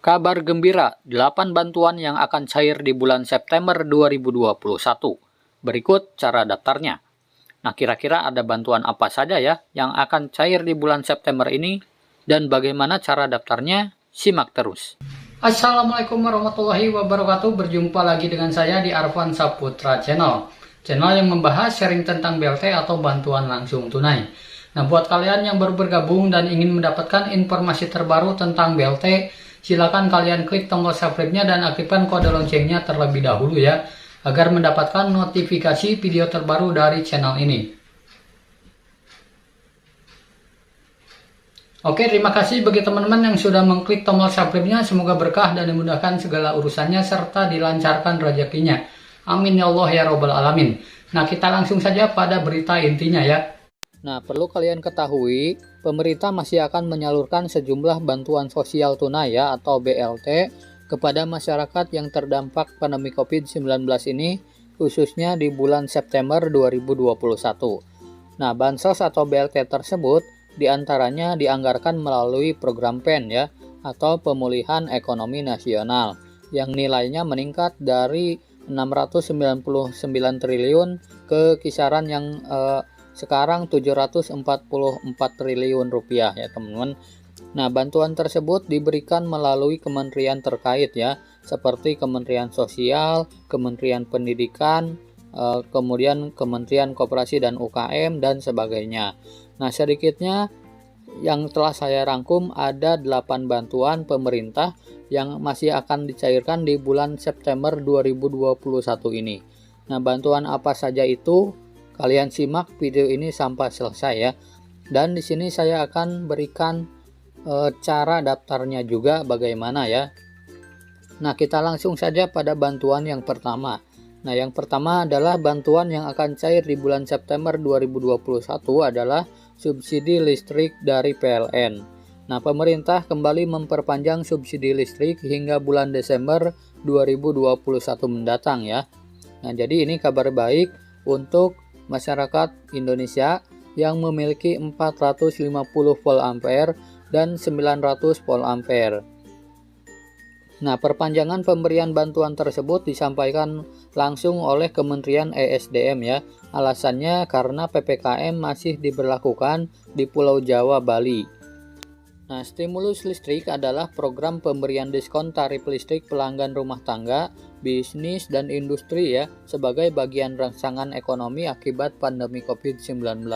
Kabar gembira, 8 bantuan yang akan cair di bulan September 2021. Berikut cara daftarnya. Nah, kira-kira ada bantuan apa saja ya yang akan cair di bulan September ini dan bagaimana cara daftarnya? Simak terus. Assalamualaikum warahmatullahi wabarakatuh. Berjumpa lagi dengan saya di Arvan Saputra Channel. Channel yang membahas sharing tentang BLT atau bantuan langsung tunai. Nah, buat kalian yang baru bergabung dan ingin mendapatkan informasi terbaru tentang BLT, silakan kalian klik tombol subscribe-nya dan aktifkan kode loncengnya terlebih dahulu ya, agar mendapatkan notifikasi video terbaru dari channel ini. Oke, terima kasih bagi teman-teman yang sudah mengklik tombol subscribe-nya. Semoga berkah dan dimudahkan segala urusannya serta dilancarkan rezekinya. Amin ya Allah ya Rabbal Alamin. Nah, kita langsung saja pada berita intinya ya. Nah, perlu kalian ketahui, pemerintah masih akan menyalurkan sejumlah bantuan sosial tunai ya atau BLT kepada masyarakat yang terdampak pandemi COVID-19 ini, khususnya di bulan September 2021. Nah, bansos atau BLT tersebut diantaranya dianggarkan melalui program PEN ya atau Pemulihan Ekonomi Nasional yang nilainya meningkat dari 699 triliun ke kisaran yang sekarang 744 triliun rupiah ya teman-teman. Nah, bantuan tersebut diberikan melalui kementerian terkait ya, seperti Kementerian Sosial, Kementerian Pendidikan, kemudian Kementerian Koperasi dan UKM dan sebagainya. Nah, sedikitnya yang telah saya rangkum ada 8 bantuan pemerintah yang masih akan dicairkan di bulan September 2021 ini. Nah, bantuan apa saja itu? Kalian simak video ini sampai selesai ya. Dan di sini saya akan berikan cara daftarnya juga bagaimana ya. Nah, kita langsung saja pada bantuan yang pertama. Nah, yang pertama adalah bantuan yang akan cair di bulan September 2021 adalah subsidi listrik dari PLN. Nah, pemerintah kembali memperpanjang subsidi listrik hingga bulan Desember 2021 mendatang ya. Nah, jadi ini kabar baik untuk masyarakat Indonesia yang memiliki 450 volt ampere dan 900 volt ampere. Nah, perpanjangan pemberian bantuan tersebut disampaikan langsung oleh Kementerian ESDM ya. Alasannya karena PPKM masih diberlakukan di Pulau Jawa, Bali. Nah, stimulus listrik adalah program pemberian diskon tarif listrik pelanggan rumah tangga, bisnis, dan industri ya, sebagai bagian rangsangan ekonomi akibat pandemi COVID-19.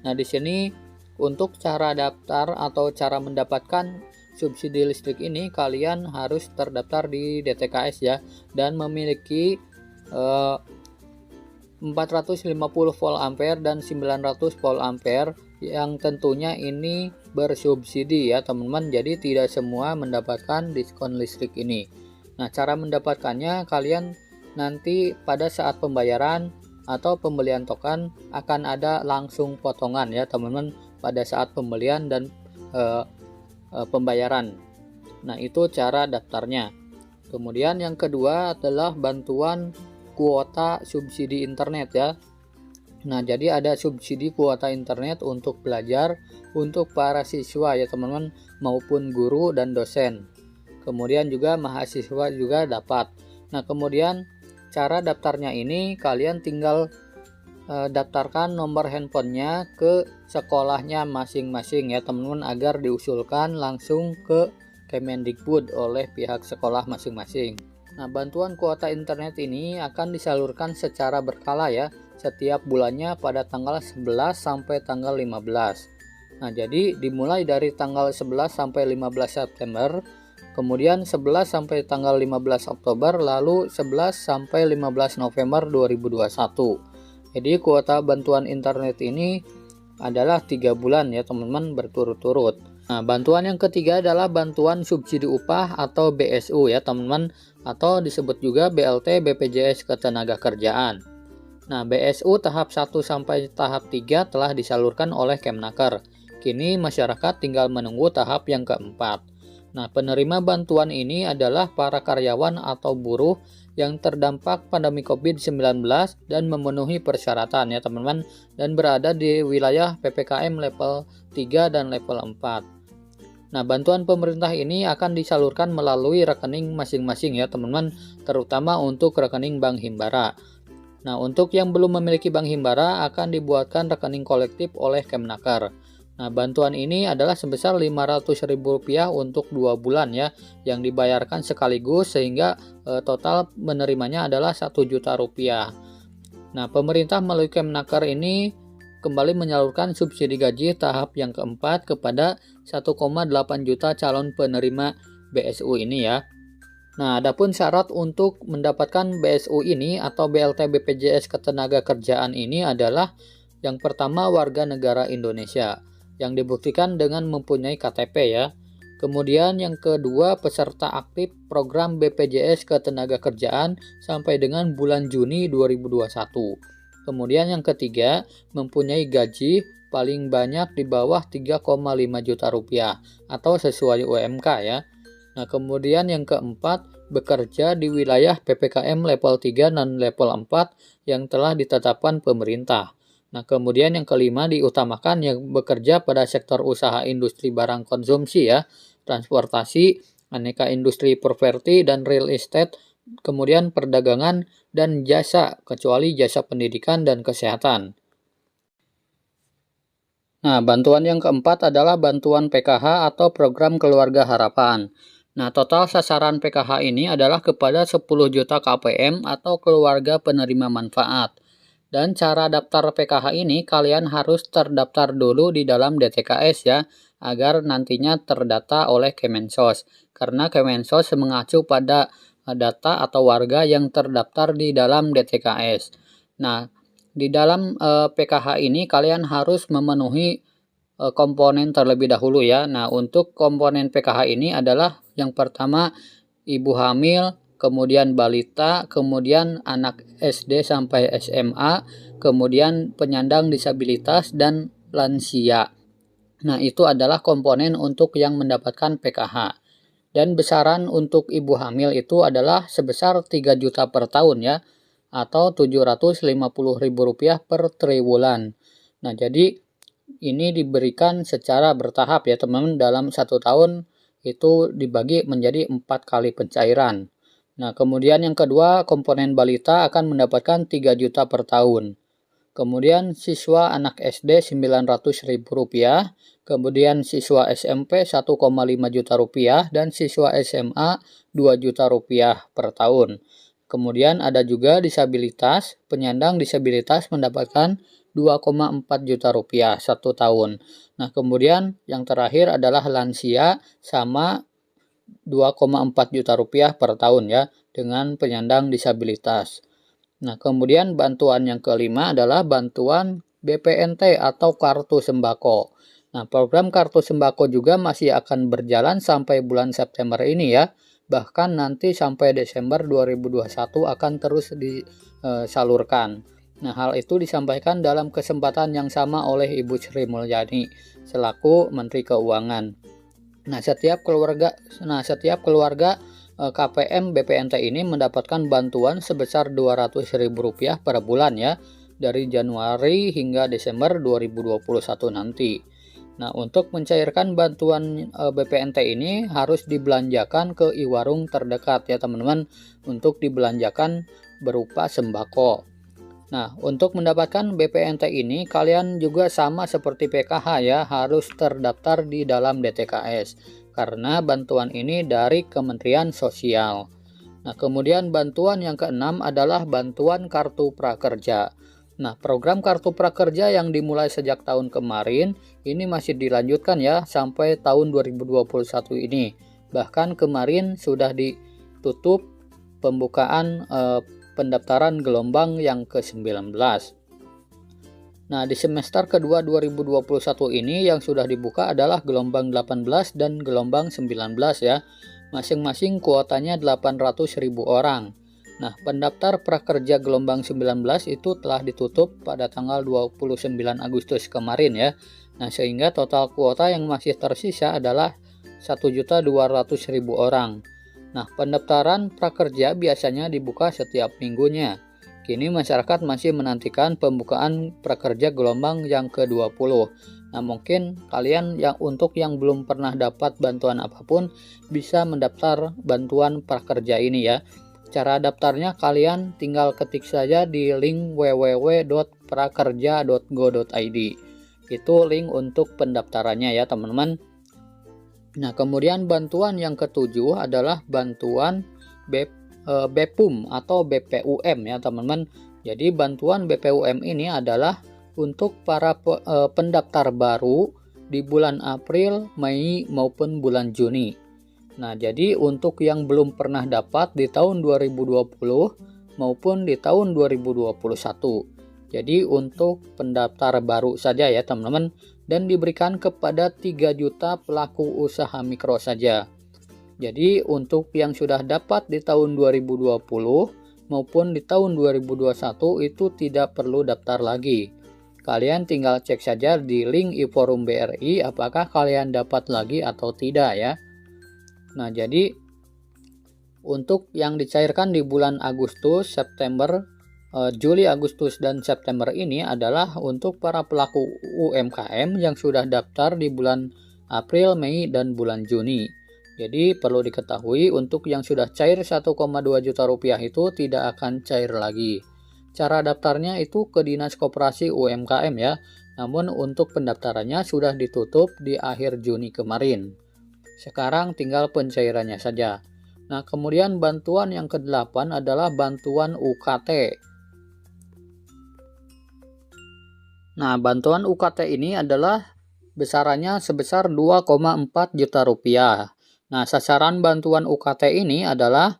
Nah, di sini untuk cara daftar atau cara mendapatkan subsidi listrik ini, kalian harus terdaftar di DTKS ya, dan memiliki 450 volt ampere dan 900 volt ampere yang tentunya ini bersubsidi ya teman-teman. Jadi tidak semua mendapatkan diskon listrik ini. Nah, cara mendapatkannya kalian nanti pada saat pembayaran atau pembelian token akan ada langsung potongan ya teman-teman pada saat pembelian dan pembayaran. Nah, itu cara daftarnya. Kemudian yang kedua adalah bantuan kuota subsidi internet ya. Nah, jadi ada subsidi kuota internet untuk belajar untuk para siswa ya teman-teman maupun guru dan dosen. Kemudian juga mahasiswa juga dapat. Nah, kemudian cara daftarnya ini kalian tinggal daftarkan nomor handphonenya ke sekolahnya masing-masing ya teman-teman agar diusulkan langsung ke Kemendikbud oleh pihak sekolah masing-masing. Nah, bantuan kuota internet ini akan disalurkan secara berkala ya, setiap bulannya pada tanggal 11 sampai tanggal 15. Nah, jadi dimulai dari tanggal 11 sampai 15 September, kemudian 11 sampai tanggal 15 Oktober, lalu 11 sampai 15 November 2021. Jadi kuota bantuan internet ini adalah 3 bulan ya teman-teman berturut-turut. Nah, bantuan yang ketiga adalah bantuan subsidi upah atau BSU ya teman-teman, atau disebut juga BLT BPJS Ketenagakerjaan. Nah, BSU tahap 1 sampai tahap 3 telah disalurkan oleh Kemnaker. Kini masyarakat tinggal menunggu tahap yang keempat. Nah, penerima bantuan ini adalah para karyawan atau buruh yang terdampak pandemi COVID-19 dan memenuhi persyaratan ya teman-teman, dan berada di wilayah PPKM level 3 dan level 4. Nah, bantuan pemerintah ini akan disalurkan melalui rekening masing-masing ya teman-teman, terutama untuk rekening Bank Himbara. Nah, untuk yang belum memiliki Bank Himbara akan dibuatkan rekening kolektif oleh Kemnaker. Nah, bantuan ini adalah sebesar Rp500.000 untuk 2 bulan ya, yang dibayarkan sekaligus sehingga total menerimanya adalah Rp1.000.000. Nah, pemerintah melalui Kemnaker ini kembali menyalurkan subsidi gaji tahap yang keempat kepada 1,8 juta calon penerima BSU ini ya. Nah, adapun syarat untuk mendapatkan BSU ini atau BLT BPJS Ketenagakerjaan ini adalah yang pertama warga negara Indonesia yang dibuktikan dengan mempunyai KTP ya. Kemudian yang kedua peserta aktif program BPJS Ketenagakerjaan sampai dengan bulan Juni 2021. Kemudian yang ketiga, mempunyai gaji paling banyak di bawah 3,5 juta rupiah atau sesuai UMK ya. Nah, kemudian yang keempat, bekerja di wilayah PPKM level 3 dan level 4 yang telah ditetapkan pemerintah. Nah, kemudian yang kelima, diutamakan yang bekerja pada sektor usaha industri barang konsumsi ya, transportasi, aneka industri properti dan real estate, kemudian perdagangan dan jasa, kecuali jasa pendidikan dan kesehatan. Nah, bantuan yang keempat adalah bantuan PKH atau program keluarga harapan. Nah, total sasaran PKH ini adalah kepada 10 juta KPM atau keluarga penerima manfaat. Dan cara daftar PKH ini kalian harus terdaftar dulu di dalam DTKS ya, agar nantinya terdata oleh Kemensos. Karena Kemensos mengacu pada data atau warga yang terdaftar di dalam DTKS. Nah, di dalam PKH ini kalian harus memenuhi komponen terlebih dahulu ya. Nah, untuk komponen PKH ini adalah yang pertama ibu hamil, kemudian balita, kemudian anak SD sampai SMA, kemudian penyandang disabilitas dan lansia. Nah, itu adalah komponen untuk yang mendapatkan PKH. Dan besaran untuk ibu hamil itu adalah sebesar 3 juta per tahun ya, atau Rp750.000 per triwulan. Nah, jadi ini diberikan secara bertahap ya teman-teman, dalam 1 tahun itu dibagi menjadi 4 kali pencairan. Nah, kemudian yang kedua, komponen balita akan mendapatkan 3 juta per tahun. Kemudian siswa anak SD Rp900.000, kemudian siswa SMP Rp1,5 juta dan siswa SMA Rp2 juta per tahun. Kemudian ada juga disabilitas, penyandang disabilitas mendapatkan Rp2,4 juta 1 tahun. Nah, kemudian yang terakhir adalah lansia sama Rp2,4 juta per tahun ya, dengan penyandang disabilitas. Nah, kemudian bantuan yang kelima adalah bantuan BPNT atau kartu sembako. Nah, program kartu sembako juga masih akan berjalan sampai bulan September ini ya. Bahkan nanti sampai Desember 2021 akan terus disalurkan. Nah, hal itu disampaikan dalam kesempatan yang sama oleh Ibu Sri Mulyani selaku Menteri Keuangan. Nah, setiap keluarga KPM BPNT ini mendapatkan bantuan sebesar Rp200.000 per bulan ya, dari Januari hingga Desember 2021 nanti. Nah, untuk mencairkan bantuan BPNT ini harus dibelanjakan ke e-warung terdekat ya teman-teman, untuk dibelanjakan berupa sembako. Nah, untuk mendapatkan BPNT ini kalian juga sama seperti PKH ya, harus terdaftar di dalam DTKS. Karena bantuan ini dari Kementerian Sosial. Nah, kemudian bantuan yang keenam adalah bantuan kartu prakerja. Nah, program kartu prakerja yang dimulai sejak tahun kemarin ini masih dilanjutkan ya sampai tahun 2021 ini. Bahkan kemarin sudah ditutup pembukaan pendaftaran gelombang yang ke-19. Nah, di semester kedua 2021 ini yang sudah dibuka adalah gelombang 18 dan gelombang 19 ya. Masing-masing kuotanya 800.000 orang. Nah, pendaftar prakerja gelombang 19 itu telah ditutup pada tanggal 29 Agustus kemarin ya. Nah, sehingga total kuota yang masih tersisa adalah 1.200.000 orang. Nah, pendaftaran prakerja biasanya dibuka setiap minggunya. Kini masyarakat masih menantikan pembukaan prakerja gelombang yang ke-20. Nah, mungkin kalian untuk yang belum pernah dapat bantuan apapun bisa mendaftar bantuan prakerja ini ya. Cara daftarnya kalian tinggal ketik saja di link www.prakerja.go.id. Itu link untuk pendaftarannya ya teman-teman. Nah, kemudian bantuan yang ketujuh adalah bantuan BPUM atau BPUM ya teman-teman. Jadi bantuan BPUM ini adalah untuk para pendaftar baru di bulan April, Mei maupun bulan Juni. Nah, jadi untuk yang belum pernah dapat di tahun 2020 maupun di tahun 2021. Jadi untuk pendaftar baru saja ya teman-teman, dan diberikan kepada 3 juta pelaku usaha mikro saja. Jadi untuk yang sudah dapat di tahun 2020 maupun di tahun 2021 itu tidak perlu daftar lagi. Kalian tinggal cek saja di link e-forum BRI apakah kalian dapat lagi atau tidak ya. Nah, jadi untuk yang dicairkan di bulan Agustus, September, Juli, Agustus, dan September ini adalah untuk para pelaku UMKM yang sudah daftar di bulan April, Mei, dan bulan Juni. Jadi perlu diketahui untuk yang sudah cair 1,2 juta rupiah itu tidak akan cair lagi. Cara daftarnya itu ke Dinas Koperasi UMKM ya. Namun untuk pendaftarannya sudah ditutup di akhir Juni kemarin. Sekarang tinggal pencairannya saja. Nah, kemudian bantuan yang ke-8 adalah bantuan UKT. Nah, bantuan UKT ini adalah besarannya sebesar 2,4 juta rupiah. Nah, sasaran bantuan UKT ini adalah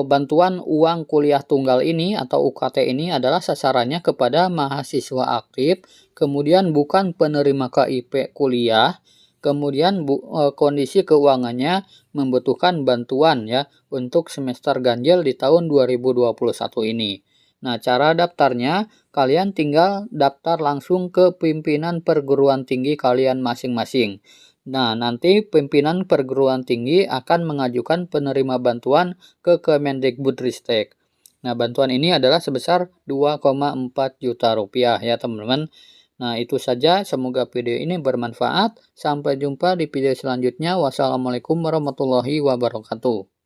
bantuan uang kuliah tunggal ini atau UKT ini adalah sasarannya kepada mahasiswa aktif, kemudian bukan penerima KIP kuliah, kemudian kondisi keuangannya membutuhkan bantuan ya untuk semester ganjil di tahun 2021 ini. Nah, cara daftarnya kalian tinggal daftar langsung ke pimpinan perguruan tinggi kalian masing-masing. Nah, nanti pimpinan perguruan tinggi akan mengajukan penerima bantuan ke Kemendikbudristek. Nah, bantuan ini adalah sebesar 2,4 juta rupiah ya teman-teman. Nah, itu saja. Semoga video ini bermanfaat. Sampai jumpa di video selanjutnya. Wassalamualaikum warahmatullahi wabarakatuh.